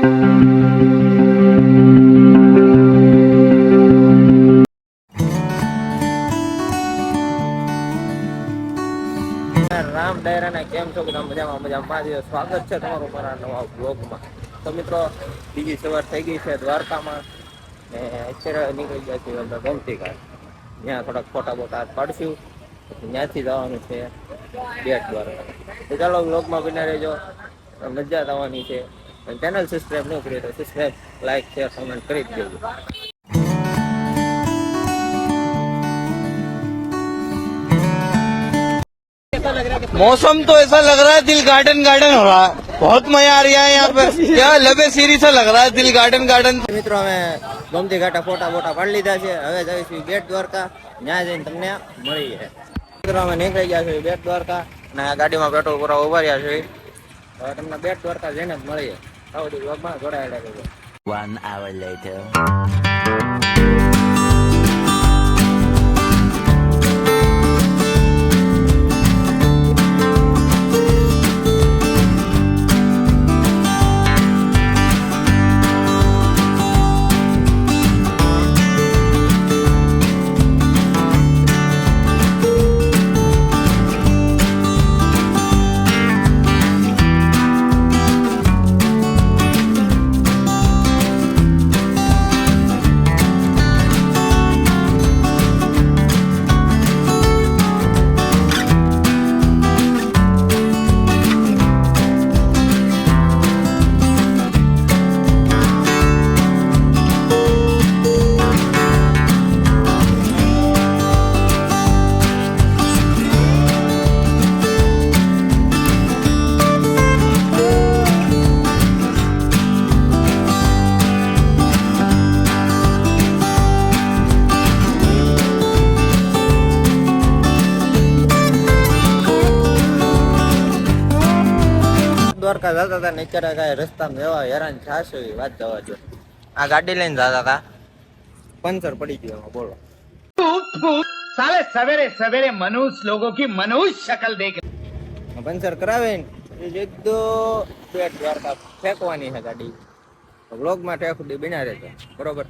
રામ ડાયરાના કેમ છો બધા? મજામાં મજામાં. સ્વાગત છે તમારું મારા નવા બ્લોગમાં. તો મિત્રો, બીજી સવાર થઈ ગઈ છે દ્વારકામાં ને અત્યારે નીકળી ગયા છીએ અંદર ગોમતી ઘાટ. ત્યાં થોડાક ફોટા બોટા પાડશું, પછી ત્યાંથી જવાનું છે બેટ દ્વારકા. તો ચાલો બ્લોગમાં બના રહેજો, મજા આવવાની છે. ચેનલ સબસ્ક્રાઈબ ન કરી તો સબસ્ક્રાઈબ, લાઈક, શેર, કમેન્ટ કરી જ દેજો. मौसम तो ऐसा लग रहा है दिल गार्डन गार्डन हो रहा है. बहुत मजा आ रहा है यहाँ पे. क्या लबे सीरी सा लग रहा है दिल गार्डन गार्डन. મિત્રો અમે ગોમતી ઘાટા ફોટા બોટા પાડી લીધા છે. હવે જઈશું બેટ દ્વારકા. ત્યાં જઈને તમને મળીએ. મિત્રો અમે નીકળી ગયા છે બેટ દ્વારકા અને આ ગાડીમાં પેટ્રોલ પૂરા ઉભા રહ્યા છે. હવે તમને બેટ દ્વારકા જઈને જ મળીએ. આવો બ્લોગમાં જોડાયેલા રહેજો. 1 hour later. દ્વારકા જતા હતા ને અત્યારે કાંઈ રસ્તામાં જવા હેરાન થશે એવી વાત જવા જો. આ ગાડી લઈને જતા હતા, પંચર પડી ગયો. બોલો साले सवेरे सवेरे मनुष्य लोगों की मनुष्य शक्ल देख. પંચર કરાવીને સીધો બેટ દ્વારકા ફેંકવાની છે ગાડી. વ્લોગમાં ઠેકડી બિના રહેતો બરોબર.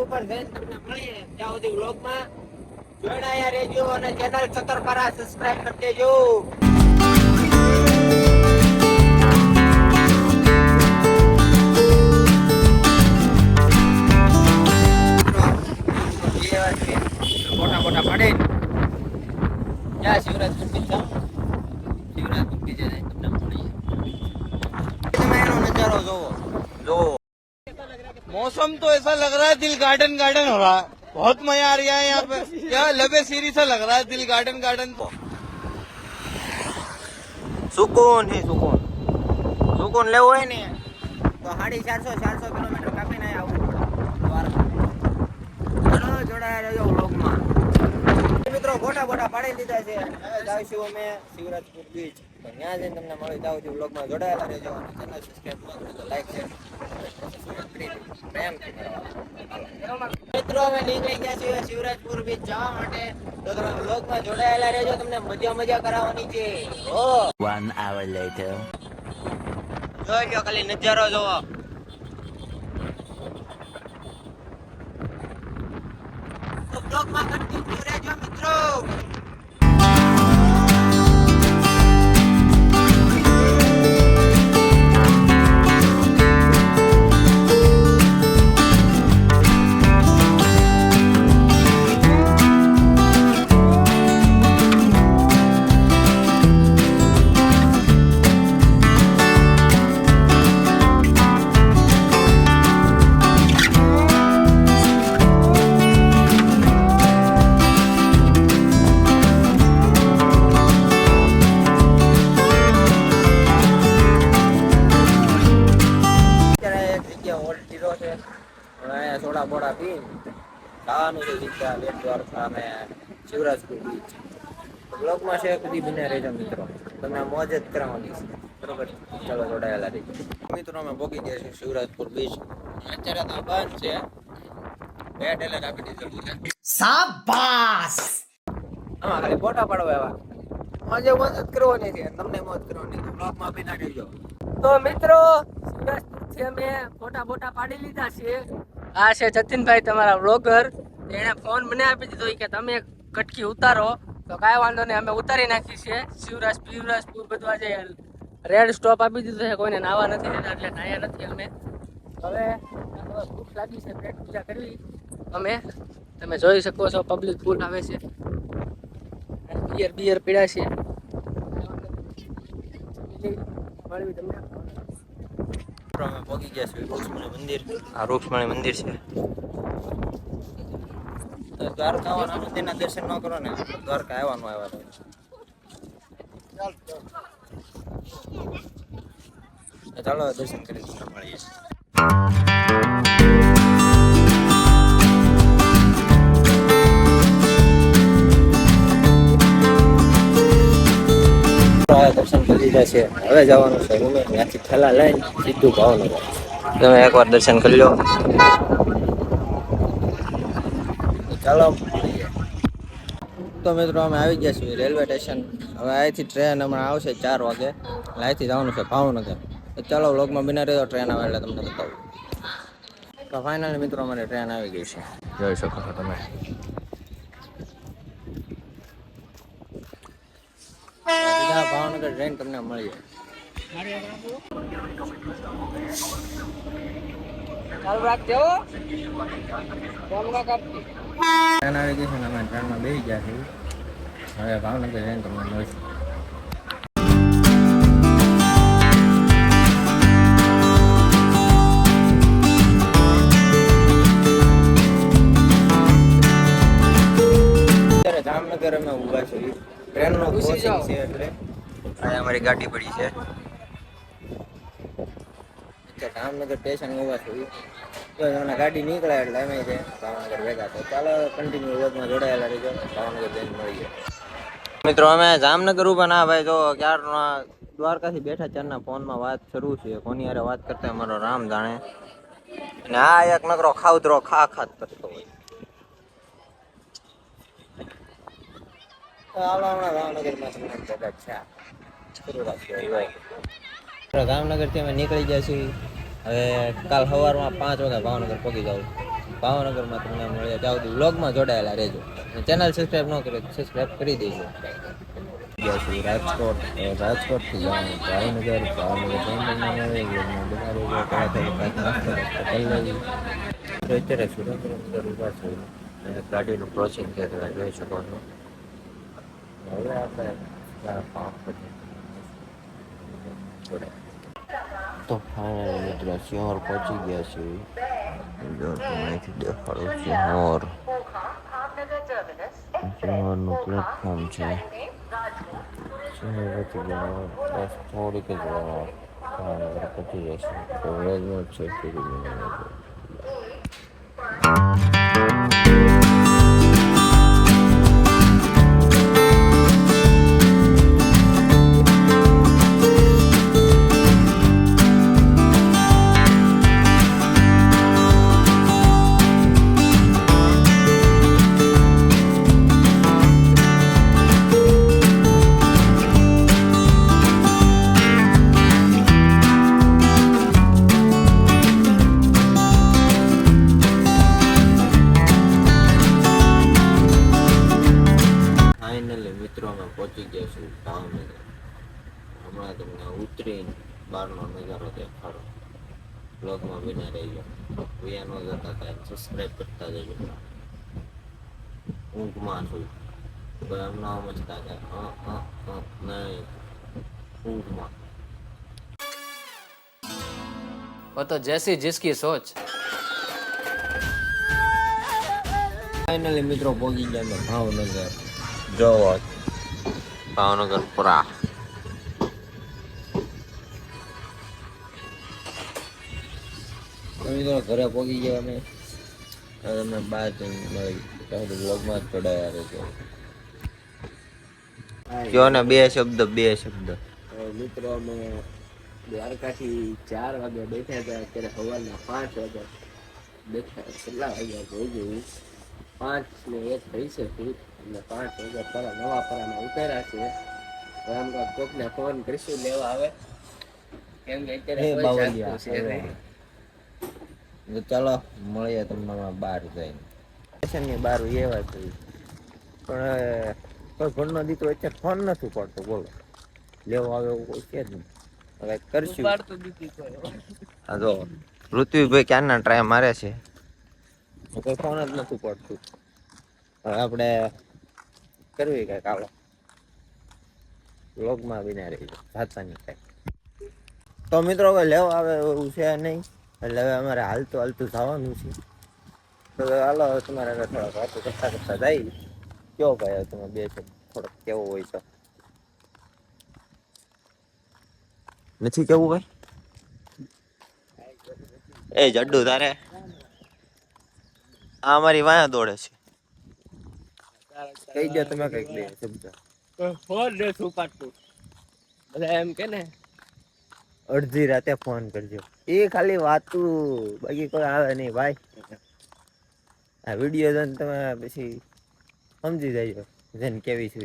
ઉપર જઈને તમને મળીએ. ત્યાં સુધી વ્લોગમાં જોડાયા રહેજો અને ચેનલ સતર્કરા સબસ્ક્રાઇબ કરી દેજો. મોટા મોટા પાડે ક્યાં શિવરાજપુર બીચ જાઓ શિવરાજપુર બીચે જઈને તમને મળીએ તમે એનો નજારો જોવો જોવો मौसम तो ऐसा लग रहा है दिल गार्डन गार्डन हो रहा है बहुत मजा आ रहा है यहाँ पे क्या लबे सीरी सा लग रहा है दिल गार्डन गार्डन तो સુકૂન હે સુકૂન સુકૂન લેવો હોય ને તો 450 કિલોમીટર કાપીને આવવું પડે દ્વારકા ચલો જોડાયા રહેજો વ્લોગમાં મિત્રો ફોટા પાડી દીધા છે હવે જાવશું અમે શિવરાજપુર બીચ તો ત્યાં જઈને તમને મળી જાવ છું વ્લોગમાં જોડાયેલા રહેજો અને ચેનલ સબસ્ક્રાઇબ ન કરો તો લાઈક શેર પ્રેમથી કરો મિત્રો અમે નીકળી ગયા છીએ શિવરાજપુર બીચ જવા માટે તો તમે વ્લોગમાં જોડાયેલા રહેજો તમને મજા કરાવવાની છે ઓ 1 hour later. જોઈ લો ખાલી નજારો જોવો તો બ્લોગમાં કન્ટિન્યુ રહેજો મિત્રો સોડા બોડા પી ખાવાનું છે સીધા બેટ દ્વારકા અને શિવરાજપુર બીચ બ્લોગમાં છે કદી બને રહેજો મિત્રો તમને મોજ જ કરાવવાની છે બરોબર ચાલો જોડાયેલા રહેજો મિત્રો અમે પહોંચી ગયા છીએ શિવરાજપુર બીચ અત્યારે તો બંધ છે બેટ એટલે આપી દીધેલું છે શાબાશ આમાં ખાલી ફોટા પાડવા એવા મોજ જ કરવાની છે તમને મોજ કરવાની છે બ્લોગમાં બી ના રહેજો તો મિત્રો શિવરાજપુરથી અમે ફોટા પાડી લીધા છે આ છે જતીનભાઈ તમારા વ્લોગર એણે ફોન મને આપી દીધો કે તમે કટકી ઉતારો તો કાંઈ વાંધો નહીં અમે ઉતારી નાખી છે શિવરાજપુર બધું આજે રેડ સ્ટોપ આપી દીધો છે કોઈને નાવા નથી દેતા એટલે નાયા નથી અમે હવે ભૂખ લાગી છે પેટ પૂજા કરવી અમે તમે જોઈ શકો છો પબ્લિક ફૂલ આવે છે બિયર પીડા છે મળવી તમને અમે પહોંચી ગયા છીએ રૂક્ષ્મણી મંદિર આ રૂક્ષ્મણી મંદિર છે તો દ્વારકા આવવાનું તેના દર્શન ન કરો ને દ્વારકા આવવાનું આવ્યા તો ચાલો દર્શન કરી મળીએ દર્શન કરી લીધા છે હવે જવાનું છે રૂમે ત્યાંથી થેલા લઈને સીધું ભાવનગર તમે એકવાર દર્શન કરી લો ચાલો તો મિત્રો અમે આવી ગયા છીએ રેલવે સ્ટેશન હવે અહીંથી ટ્રેન હમણાં આવશે 4 વાગે એટલે અહીંથી જવાનું છે ભાવનગર તો ચાલો વ્લોગમાં બિના રહ્યો ટ્રેન આવે એટલે તમને બતાવું તો ફાઇનલી મિત્રો અમારી ટ્રેન આવી ગઈ છે જોઈ શકો છો તમે ભાવનગર ટ્રેન તમને મળી ચાલુ રાખજો ટ્રેન આવી ગઈ છે ને અમે ટ્રેનમાં બેસી ગયા છીએ હવે ભાવનગર ટ્રેન તમને મળશે અત્યારે જામનગર અમે ઊભા છીએ ટ્રેનનો ક્રોસિંગ છે એટલે આ અમારી ગાડી પડી છે જામનગર સ્ટેશન ઊભા છીએ જો હમણાં ગાડી નીકળે એટલે અમે છે ભાવનગર ભેગા તો ચાલો કન્ટિન્યુ રોજમાં જોડાયેલા રહીજો ભાવનગર જઈને મળીએ મિત્રો અમે જામનગર ઊભા ના ભાઈ જો ક્યારના દ્વારકાથી બેઠા ચારના ફોનમાં વાત શરૂ છે કોની યારે વાત કરતા અમારો રામ જાણે અને આ એક નકરો ખાઉતરો ખાત કરતો હોય જામનગર થી અમે નીકળી ગયા છીએ હવે કાલ સવારમાં 5 વાગે ભાવનગર પહોંચી જાવ ભાવનગરમાં તમને મળ્યા જાવ વ્લોગમાં જોડાયેલા રહેજો ચેનલ સબસ્ક્રાઇબ ન કરો સબસ્ક્રાઇબ કરી દેજો ગયા છીએ રાજકોટથી જવાનું ભાવનગર અત્યારે સુરેન્દ્રનગર ઉભા છે ગાડીનું ક્રોસિંગ છે તમે જોઈ શકો છો. હવે આપણે કામ કરીએ. તો ફાઇનલી મિત્રો સિંહોર પહોંચી ગયા છે. જો તમને અહીંથી દેખાડું સિંહોર. સિંહોરનું પ્લેટફોર્મ છે. સિંહોર પહોંચી ગયા. બસ થોડીક જ વાર પહોંચી જશે. તો વેજમાં છે મિત્રો અમે પહોંચી ગયા છું ભાવનગર. હમણાં તમને ઉતરીને બહારનો નજારો દેખાડો. બ્લોગમાં બિના રહી ગયો. વિયા ન જતા હતા સબસ્ક્રાઈબ કરતા જજો. ઊંઘમાં છું એમ ના સમજતા કે નહીં ઊંઘમાં. वो तो जैसी जिसकी सोच. ફાઇનલી મિત્રો પહોંચી ગયા અમે ભાવનગર. જો ભાવનગર પુરા. મિત્રો ઘરે પહોંચી ગયા અમે. હવે અમે બહાર જઈને બ્લોગમાં જ પડાયા રહેશે. કયો ને બે શબ્દ. મિત્રો અમે દ્વારકાથી 4 વાગે બેઠા હતા. અત્યારે સવારના 5 વાગ્યા બેઠા. કેટલા વાગ્યા જોઈ જોયું 5 ને 1 થઈ છે ફીટ. એટલે 5 વાગ્યા પહેલા નવા પરામાં ઉતાર્યા છે. હવે આમ કોકને ફોન કરીશું લેવા આવે. કેમ કે અત્યારે છે નહીં. ચાલો મળીએ તમને બહાર જઈને. સ્ટેશનની બહાર એવા છે પણ કોઈ ઘરનો દીકરો અત્યારે ફોન નથી પડતો. બોલો લેવો આવે એવું કોઈ છે જ નહીં. હવે કરશું. હા જો ઋત્વિભાઈ ક્યારના ટ્રાય મારે છે. કોઈ ફોન જ નથી પડતું. હવે આપણે કરવી કઈક આવો વ્લોગમાં બિના રહી જાતાની કઈક. તો મિત્રો હવે લેવા આવે એવું છે નહીં. એટલે હવે અમારે હાલતું જવાનું છે. તો હાલો હવે તમારે થોડાક વાતો કરતા જાય. કયો ભાઈ તમે બે છે થોડોક કેવો હોય તો નથી કેવું ભાઈ. એ જડ્ડુ તારે આ અમારી વાયા દોડે છે. કહી દો તમે કઈક બે શબ્દ. ફોન નથી ઉપાડતું. બધા એમ કે ને અડધી રાતે ફોન કરજો. એ ખાલી વાતું બાકી કોઈ આવે નહીં ભાઈ. આ વિડીયો જોઈને તમે પછી સમજી જાય જેને કેવી છે.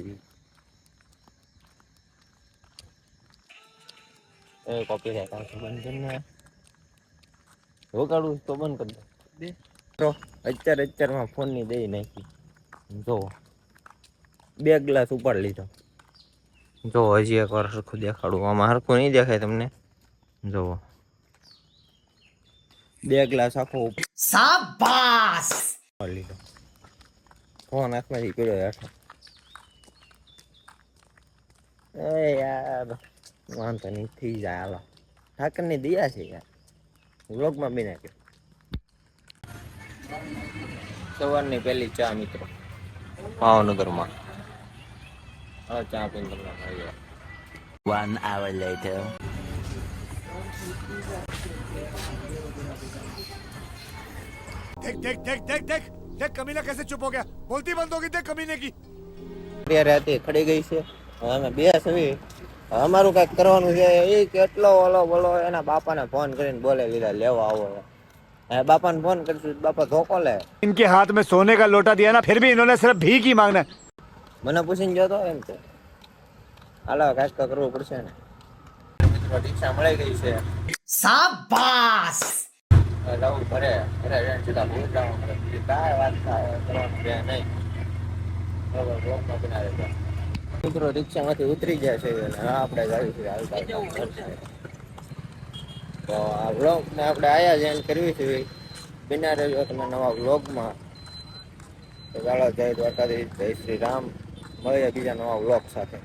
એ કોપી રાખ બંધ કરીને રોકાડું તો બંધ કરી દે. તો અત્યારમાં ફોનની દઈ નાખી. જો 2 ગ્લાસ ઉપાડ લીધો. જો હજી એક વાર સરખું દેખાડું. આમાં સરખું નહીં દેખાય તમને. જો 2 ગ્લાસ આખો શાબાશ લીધો. ફોન હાથમાંથી કર્યો હેઠો. એ યાર વાંધો નહીં થઈ જાય. હાલો ઠાકરની દયા છે યાર. વ્લોગમાં બી નાખ્યો. સવારની પહેલી ચા મિત્રો ભાવનગરમાં. હા ચા પીને તમને મળીએ. 1 hour later. देख कमीना कैसे चुप हो गया बोलती बंद होगी देख कमीने की અત્યારે હતી ખડી ગઈ છે. અમે બે સવી અમારું કઈક કરવાનું છે. એ કેટલો ઓલો બોલો એના બાપાને ફોન કરીને બોલે લીધા લેવા આવો. બાપાને ફોન કરીશું બાપા ધોકો લે. इनके हाथ में सोने का लोटा दिया ना फिर भी इन्होंने सिर्फ भीख ही मांगना મને પૂછીને જોતો એમ છે. હાલો કાંઈક તો કરવું પડશે ને. રિક્ષા મળી ગઈ છે. શાબાશ. જવું ઘરે સીધા ભૂલ જવું પડે. કાંઈ વાત કરવાનું છે નહીં. બરોબર બ્લોકમાં બનાવે છે. મિત્રો રિક્ષામાંથી ઉતરી જાય છે અને આપણે ગાડી છે હાલતા. તો આ બ્લોગને આપણે આયા જ એન્ડ કરવી છે. બિના રહેજો તમે નવા બ્લોગમાં. તો ચાલો જય દ્વારકાધીશ, જય શ્રી રામ. મળીએ બીજા નવા વ્લોગ સાથે.